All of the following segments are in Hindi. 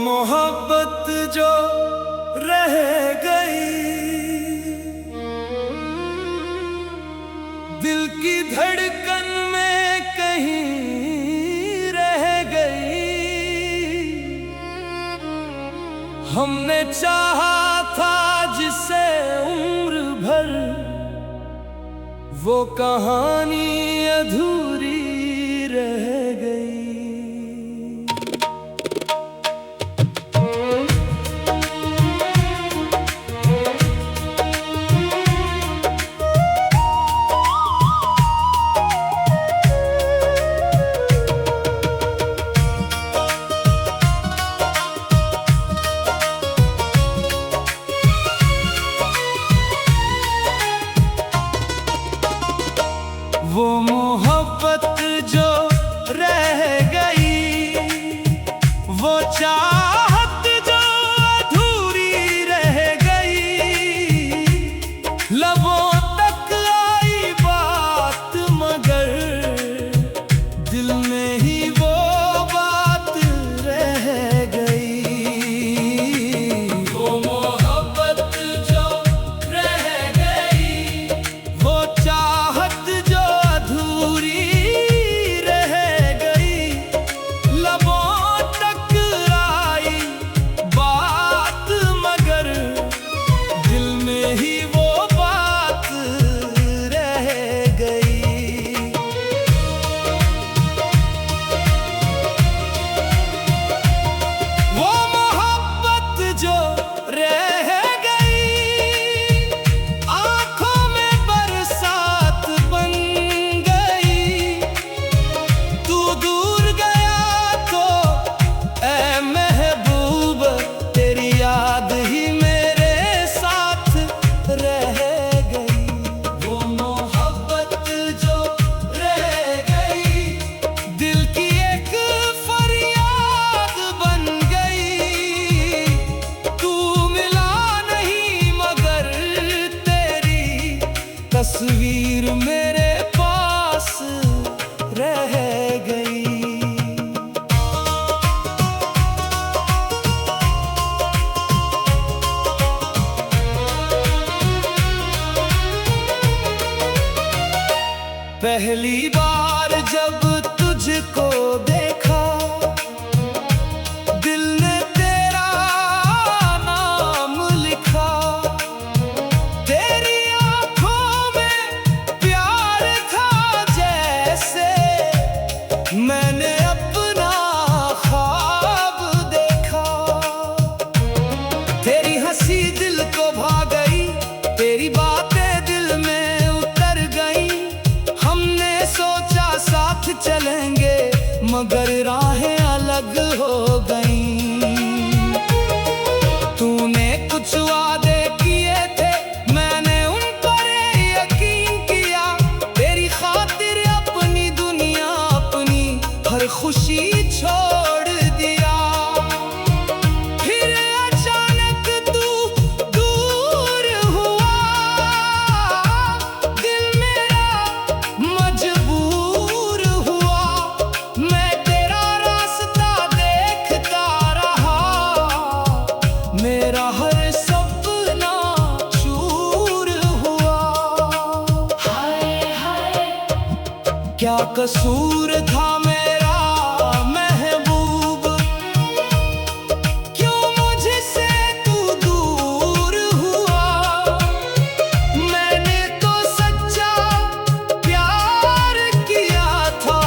मोहब्बत जो रह गई, दिल की धड़कन में कहीं रह गई। हमने चाहा था जिसे उम्र भर, वो कहानी अधूरी रह गई। वो मोहब्बत जो रह गई, वो चाहत जो अधूरी रह गई। लबों तक आई बात मगर दिल में ही वो बात रह गई। वो मोहब्बत जो रह गई, वो चाहत तस्वीर मेरे पास रह गई। पहली बार जब तुझको देखा, दिल ने तेरा नाम लिखा। मैंने अपना ख्वाब देखा, तेरी हंसी दिल को भा गई, तेरी बातें दिल में उतर गई। हमने सोचा साथ चलेंगे मगर राहें अलग हो गईं। तूने कुछ वादे किए थे, मैंने उन पर यकीन किया। तेरी खातिर अपनी दुनिया, अपनी हर खुशी छोड़ दिया। फिर अचानक तू दूर हुआ, दिल मेरा मजबूर हुआ। मैं तेरा रास्ता देखता रहा, मेरा हर सपना चूर हुआ। हाय हाय क्या कसूर था मेरा महबूब, क्यों मुझसे तू दूर हुआ। मैंने तो सच्चा प्यार किया था,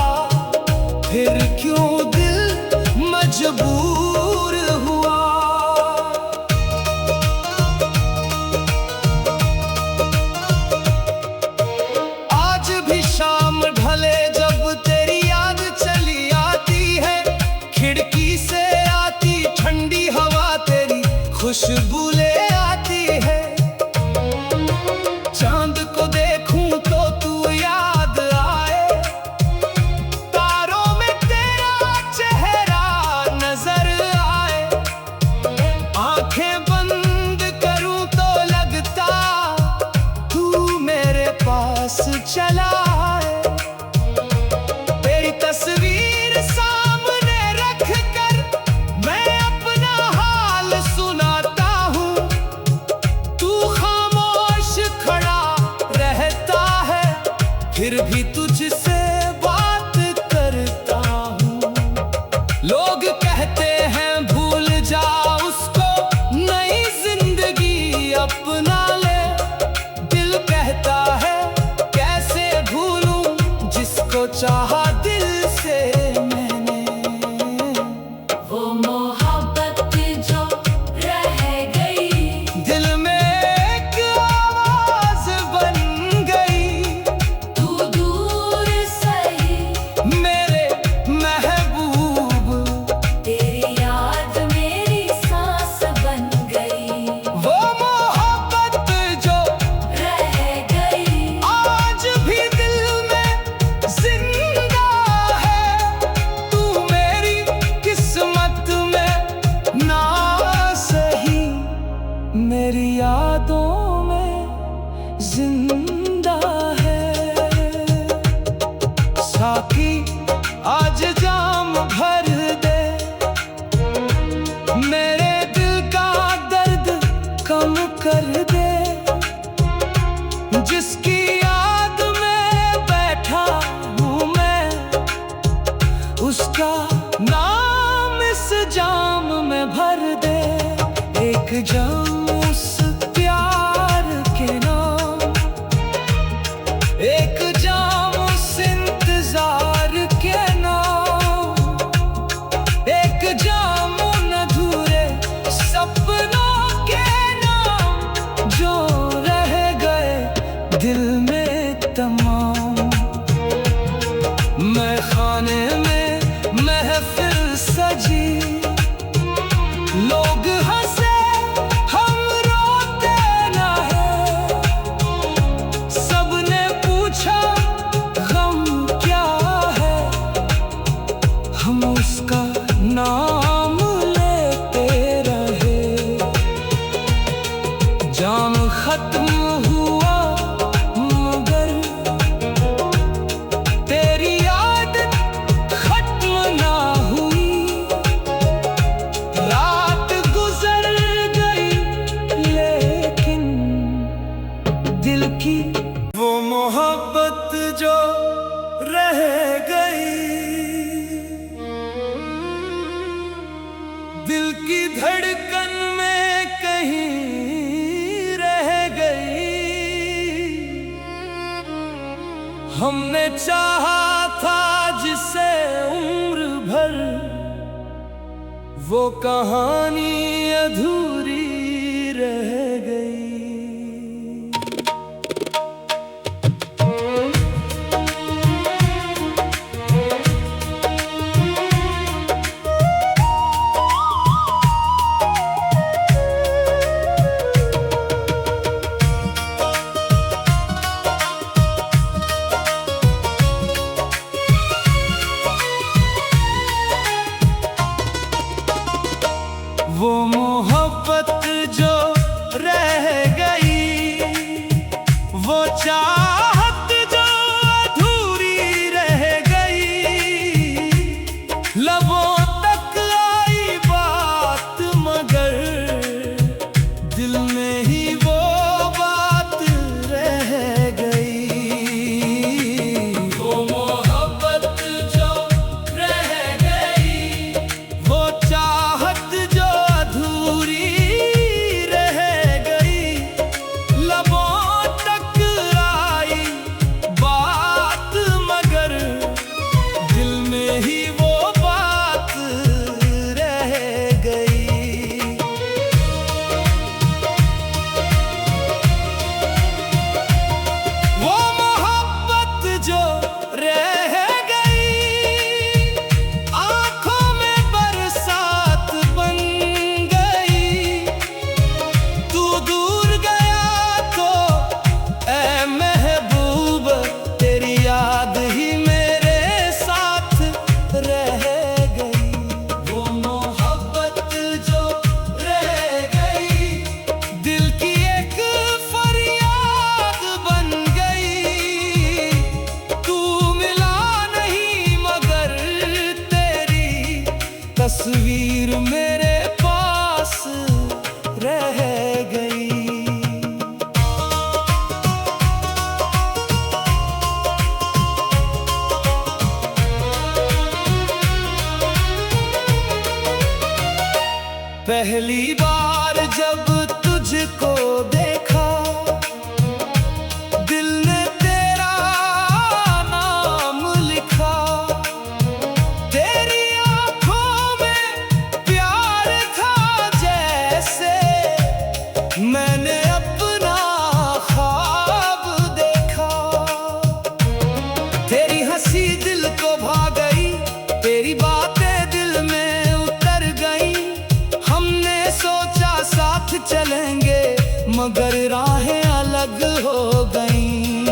फिर क्यों दिल मजबूर हुआ। आज भी शाम ढले जब तेरी याद चली आती है, खिड़की से आती ठंडी हवा तेरी खुशबू ले आती है। चांद को देखूं तो तू याद आए, तारों में तेरा चेहरा नजर आए। आंखें बंद करूं तो लगता तू मेरे पास चला है। तेरी तस्वीर सामने रख कर मैं अपना मेरे दिल का दर्द कम कर दे। जिसकी याद में बैठा हूँ मैं, उसका नाम इस जाम में भर दे। एक जाम उस प्यार के नाम, एक जाम उस इंतजार के नाम, एक जाम उन अधूरे सपनों के नाम जो रह गए दिल में तमाम। मैं खाने में महफिल सजी, लोग हंसे हम रोते ना है। सबने पूछा गम क्या है, हम उसका नाम लेते रहे। जाम खत्म हुआ मगर तेरी याद खत्म ना हुई। रात गुजर गई लेकिन दिल की वो मोहब्बत जो रह गई, दिल की धड़कन में कहीं रह गई। हमने चाहा था जिसे उम्र भर, वो कहानी अधूरी रह गई। वो मोहब्बत जो रह गई, वो चाहत जो अधूरी रह गई। लबों तक आई बात मगर दिल में ही वो बात रह गई। वो मोहब्बत जो रह गई, वो चाहत जो अधूरी रह गई। लबों तक आई बात मगर दिल में ही वो बात रह गई। वो मोहब्बत जो रह गई, आंखों में बरसात बन गई। तू दूर गया तो ऐ महबूब, तेरी याद ही मेरे साथ रह गई। वो मोहब्बत जो रह गई, दिल की एक फरियाद बन गई। तू मिला नहीं मगर तेरी तस्वीर मेरे पास रह गई। पहली बार जब तुझको देखा, दिल ने तेरा नाम लिखा। तेरी आंखों में प्यार था जैसे मैंने अपना ख्वाब देखा। तेरी हंसी दिल को भा गई, तेरी बातें दिल में उतर गई। हमने सोचा साथ चलेंगे मगर राहें अलग हो गईं।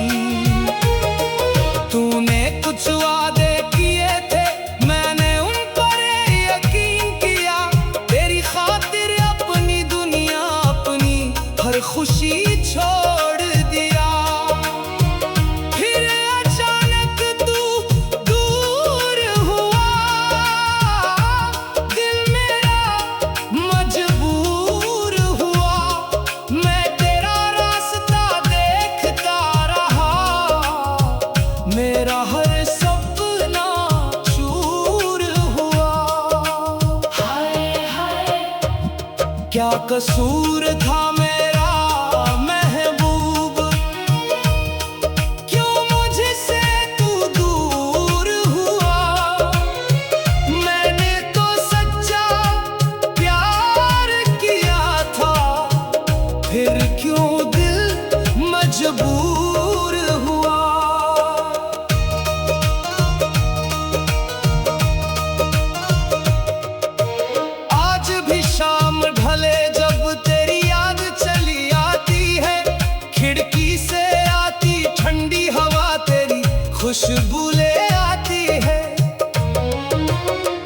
तूने कुछ वादे किए थे, मैंने उन पर यकीन किया। तेरी खातिर अपनी दुनिया, अपनी हर खुशी छोड़ दिया। फिर अचानक तू दूर हुआ, दिल मेरा क्या कसूर था मेरा महबूब, क्यों मुझसे तू दूर हुआ। मैंने तो सच्चा प्यार किया था, फिर क्यों दिल मजबूर हुआ। आज भी शाम ढले जब तेरी याद चली आती है, खिड़की से आती ठंडी हवा तेरी खुशबू ले आती है।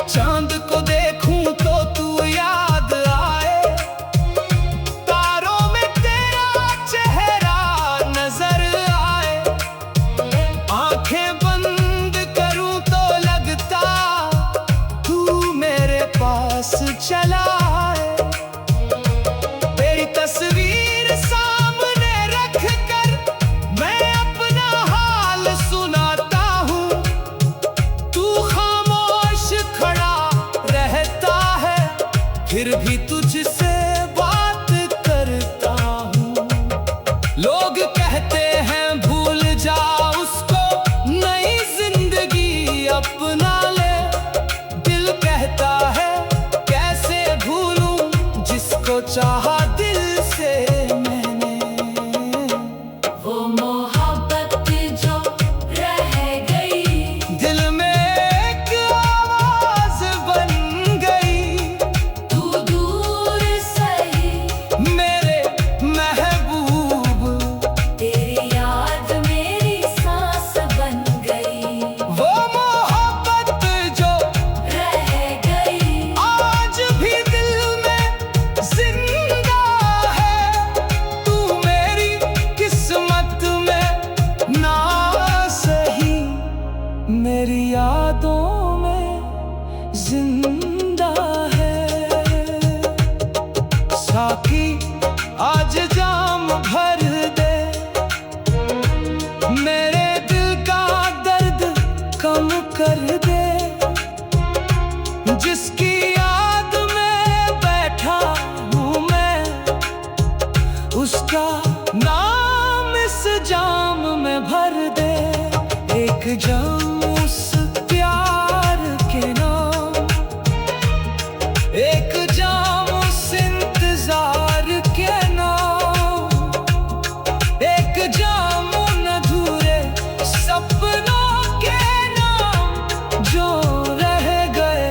चांद को देखूं तो तू याद आए, तारों में तेरा चेहरा नजर आए। आंखें बंद करूं तो लगता तू मेरे पास चला है। तेरी तस्वीर सामने रख कर मैं अपना हाल सुनाता हूँ, तू खामोश खड़ा रहता है, फिर भी तुझसे बात करता हूँ। लोग कहते हैं भूल जा उसको, नई जिंदगी अपना ले। दिल कहता है कैसे भूलूं जिसको चाहा दिल से मैंने। वो मोहब्बत जो रह गई, दिल में एक आवाज बन गई। तू दूर सही मेरे महबूब, तेरी याद मेरी सांस बन गई। वो मोहब्बत जो रह गई, आज भी दिल में जिंदा है। तू मेरी किस्मत में ना सही, मेरी यादों में जिंदा है। साकी आज जाम भर दे, मेरे दिल का दर्द कम कर दे। जिसकी याद में बैठा हूँ मैं, उसका नाम इस जाम में भर दे। एक जाम उस प्यार के नाम, एक जाम उस इंतजार के नाम, एक जाम उन अधूरे सपनों के नाम जो रह गए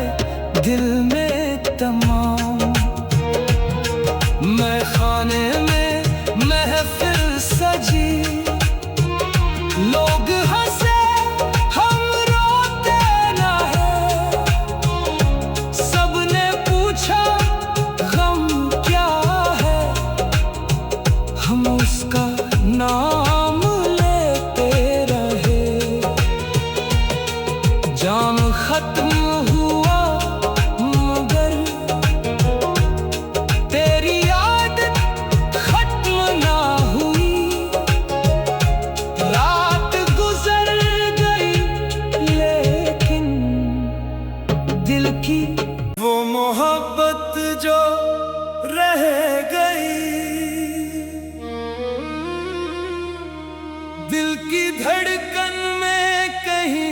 दिल में तमाम। मैं खाने में महफिल सजी, लोग हंसे हम रोते ना है। सबने पूछा गम क्या है, हम उसका नाम लेते रहे। जाम खत्म हुआ मगर तेरी याद खत्म ना हुई। रात गुजर गई लेकिन दिल की वो मोहब्बत जो रह गई। दिल की धड़कन में कहीं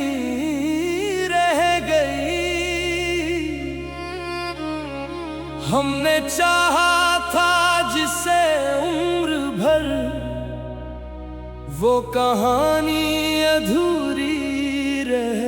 रह गई। हमने चाहा था जिसे उम्र भर, वो कहानी अधूरी रह